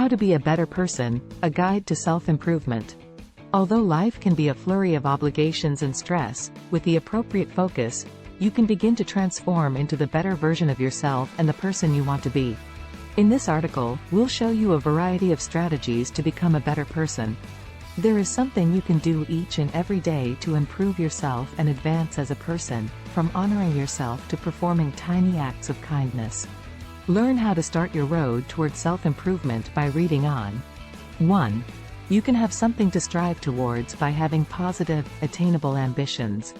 How to be a better person, a guide to self-improvement. Although life can be a flurry of obligations and stress, with the appropriate focus, you can begin to transform into the better version of yourself and the person you want to be. In this article, we'll show you a variety of strategies to become a better person. There is something you can do each and every day to improve yourself and advance as a person, from honoring yourself to performing tiny acts of kindness. Learn how to start your road toward self-improvement by reading on. 1. You can have something to strive towards by having positive, attainable ambitions.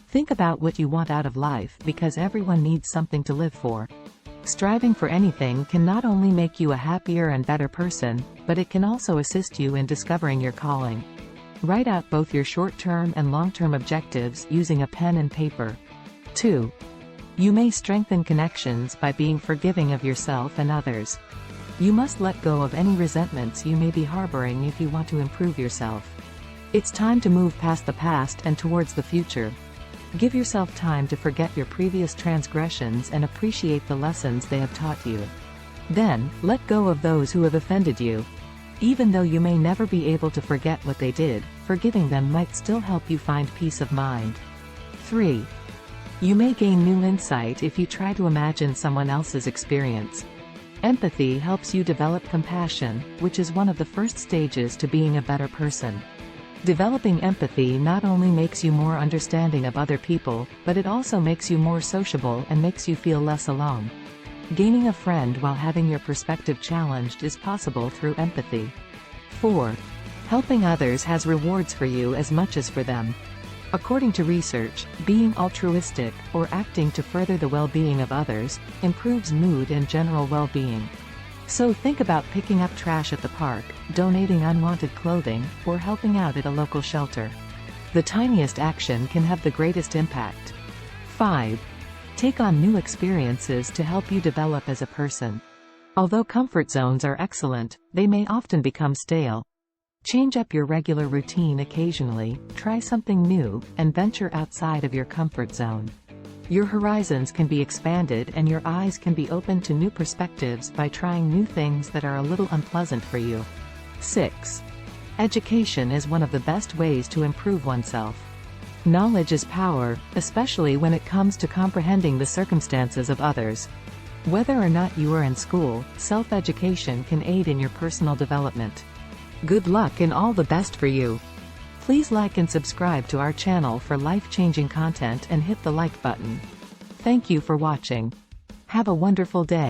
Think about what you want out of life because everyone needs something to live for. Striving for anything can not only make you a happier and better person, but it can also assist you in discovering your calling. Write out both your short-term and long-term objectives using a pen and paper. 2. You may strengthen connections by being forgiving of yourself and others. You must let go of any resentments you may be harboring if you want to improve yourself. It's time to move past the past and towards the future. Give yourself time to forget your previous transgressions and appreciate the lessons they have taught you. Then, let go of those who have offended you. Even though you may never be able to forget what they did, forgiving them might still help you find peace of mind. 3. You may gain new insight if you try to imagine someone else's experience. Empathy helps you develop compassion, which is one of the first stages to being a better person. Developing empathy not only makes you more understanding of other people, but it also makes you more sociable and makes you feel less alone. Gaining a friend while having your perspective challenged is possible through empathy. 4. Helping others has rewards for you as much as for them. According to research, being altruistic, or acting to further the well-being of others, improves mood and general well-being. So think about picking up trash at the park, donating unwanted clothing, or helping out at a local shelter. The tiniest action can have the greatest impact. 5. Take on new experiences to help you develop as a person. Although comfort zones are excellent, they may often become stale. Change up your regular routine occasionally, try something new, and venture outside of your comfort zone. Your horizons can be expanded and your eyes can be opened to new perspectives by trying new things that are a little unpleasant for you. 6. Education is one of the best ways to improve oneself. Knowledge is power, especially when it comes to comprehending the circumstances of others. Whether or not you are in school, self-education can aid in your personal development. Good luck and all the best for you. Please like and subscribe to our channel for life-changing content and hit the like button. Thank you for watching. Have a wonderful day.